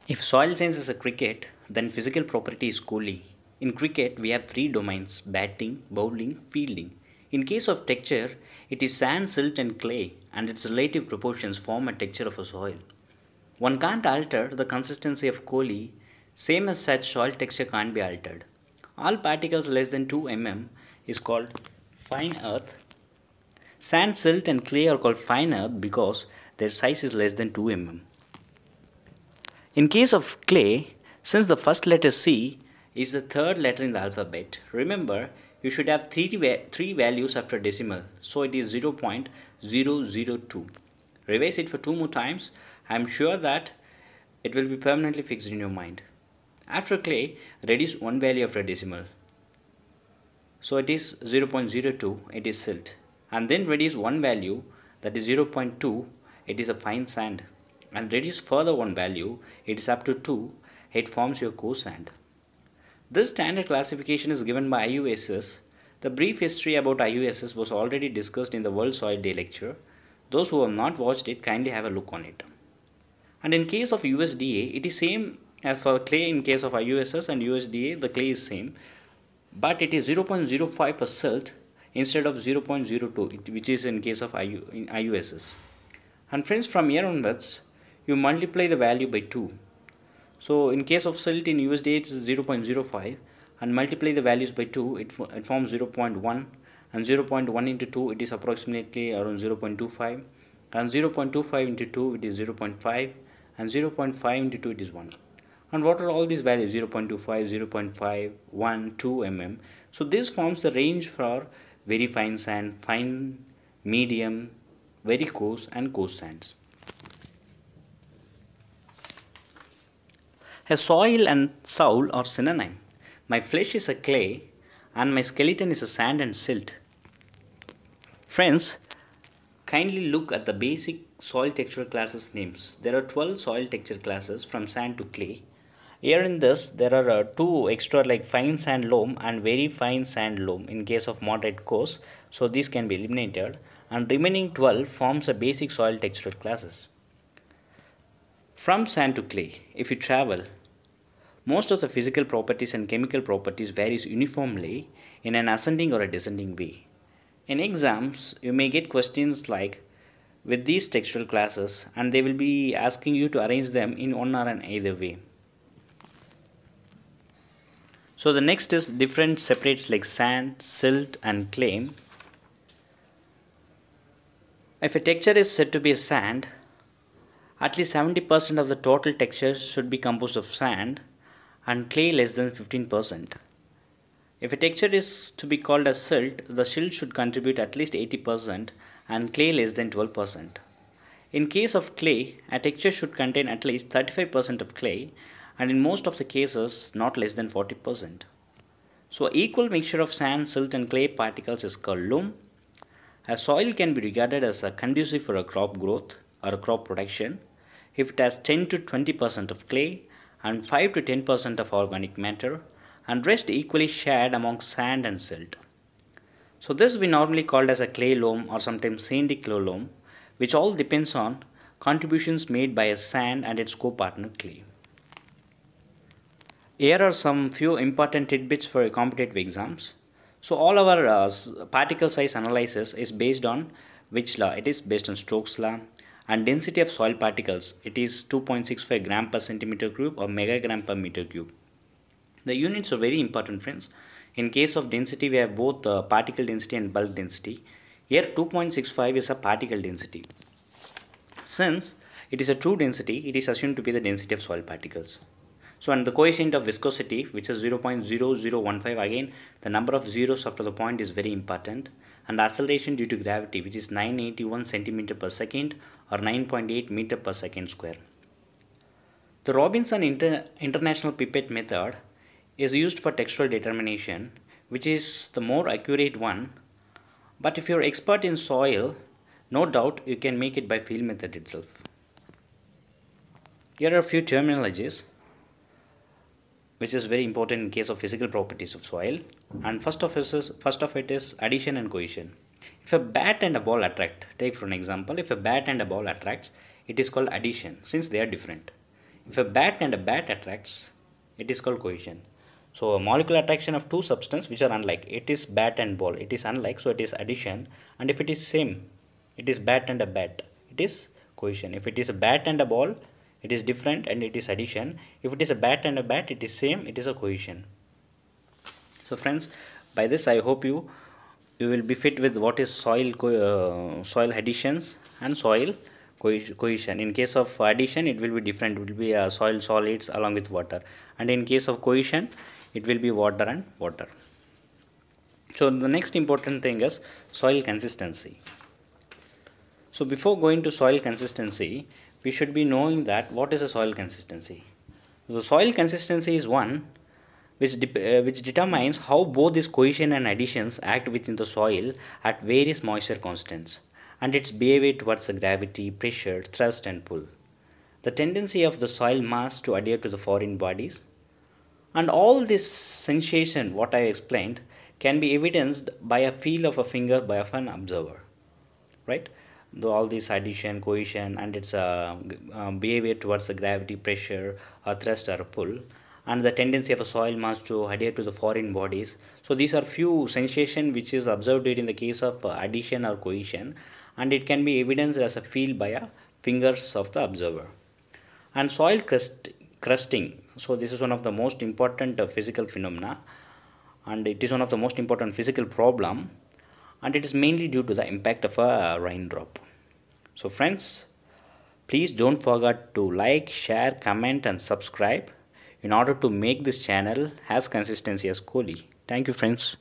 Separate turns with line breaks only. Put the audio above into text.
If soil science is a cricket, then physical property is Kohli. In cricket, we have three domains: batting, bowling, fielding. In case of texture, it is sand, silt, and clay, and its relative proportions form a texture of a soil. One can't alter the consistency of Kohli, same as such soil texture can't be altered. All particles less than 2 mm is called fine earth. Sand, silt, and clay are called fine earth because their size is less than 2 mm. In case of clay, since the first letter C is the third letter in the alphabet, remember you should have three values after decimal, so it is 0.002. Revise it for two more times. I am sure that it will be permanently fixed in your mind. After clay, reduce one value after decimal. So it is 0.02, it is silt. And then reduce one value, that is 0.2, it is a fine sand. And reduce further one value, it is up to 2, it forms your coarse sand. This standard classification is given by IUSS. The brief history about IUSS was already discussed in the World Soil Day lecture. Those who have not watched it, kindly have a look on it. And in case of USDA, it is same as for clay. In case of IUSS and USDA, the clay is same, but it is 0.05 for silt instead of 0.02, which is in case of IUSS. And friends, from here onwards, you multiply the value by 2. So in case of silt in USDA, it is 0.05, and multiply the values by 2, it forms 0.1, and 0.1 into 2, it is approximately around 0.25, and 0.25 into 2, it is 0.5, and 0.5 into 2, it is 1. And what are all these values? 0.25, 0.5, 1, 2 mm. So this forms the range for very fine sand, fine, medium, very coarse, and coarse sands. A soil and soul are synonym. My flesh is a clay and my skeleton is a sand and silt. Friends, kindly look at the basic soil texture classes names. There are 12 soil texture classes from sand to clay. Here in this, there are two extra like fine sand loam and very fine sand loam in case of moderate coarse. So these can be eliminated, and remaining 12 forms a basic soil texture classes. From sand to clay, if you travel, most of the physical properties and chemical properties varies uniformly in an ascending or a descending way. In exams, you may get questions like with these textual classes, and they will be asking you to arrange them in one or an either way. So the next is different separates like sand, silt, and clay. If a texture is said to be a sand, at least 70% of the total texture should be composed of sand and clay less than 15%. If a texture is to be called as silt, the silt should contribute at least 80% and clay less than 12%. In case of clay, a texture should contain at least 35% of clay, and in most of the cases not less than 40%. So equal mixture of sand, silt, and clay particles is called loam. A soil can be regarded as a conducive for a crop growth or a crop production if it has 10 to 20% of clay and 5 to 10% of organic matter, and rest equally shared among sand and silt. So this we normally called as a clay loam or sometimes sandy clay loam, which all depends on contributions made by a sand and its co-partner clay. Here are some few important tidbits for competitive exams. So all our particle size analysis is based on which law? It is based on Stokes law. And density of soil particles, it is 2.65 gram per centimeter cube or megagram per meter cube. The units are very important, friends. In case of density, we have both particle density and bulk density. Here 2.65 is a particle density. Since it is a true density, it is assumed to be the density of soil particles. So, and the coefficient of viscosity, which is 0.0015, again the number of zeros after the point is very important, and the acceleration due to gravity, which is 981 centimeter per second or 9.8 meter per second square. The Robinson International Pipette method is used for textural determination, which is the more accurate one, but if you are expert in soil, no doubt you can make it by field method itself. Here are a few terminologies which is very important in case of physical properties of soil, and first of it is addition and cohesion. If a bat and a ball attract, take for an example, if a bat and a ball attracts, it is called addition since they are different. If a bat and a bat attracts, it is called cohesion. So a molecular attraction of two substances which are unlike, it is bat and ball, it is unlike, so it is addition. And if it is same, it is bat and a bat, it is cohesion. If it is a bat and a ball, it is different and it is addition. If it is a bat and a bat, it is same, it is a cohesion. So friends, by this I hope you will be fit with what is soil additions and soil cohesion. In case of addition, it will be different. It will be soil solids along with water, and in case of cohesion, it will be water and water. So the next important thing is soil consistency. So before going to soil consistency, we should be knowing that what is a soil consistency. The soil consistency is one which determines how both this cohesion and additions act within the soil at various moisture constants, and its behavior towards the gravity, pressure, thrust and pull. The tendency of the soil mass to adhere to the foreign bodies, and all this sensation what I explained can be evidenced by a feel of a finger by an observer, right? Though all this addition, cohesion, and its behavior towards the gravity, pressure, or thrust or pull, and the tendency of a soil mass to adhere to the foreign bodies. So these are few sensation which is observed during the case of addition or cohesion, and it can be evidenced as a feel by a fingers of the observer. And crusting. So this is one of the most important physical phenomena, and it is one of the most important physical problem, and it is mainly due to the impact of a raindrop. So friends, please don't forget to like, share, comment and subscribe in order to make this channel as consistency as Kohli. Thank you friends.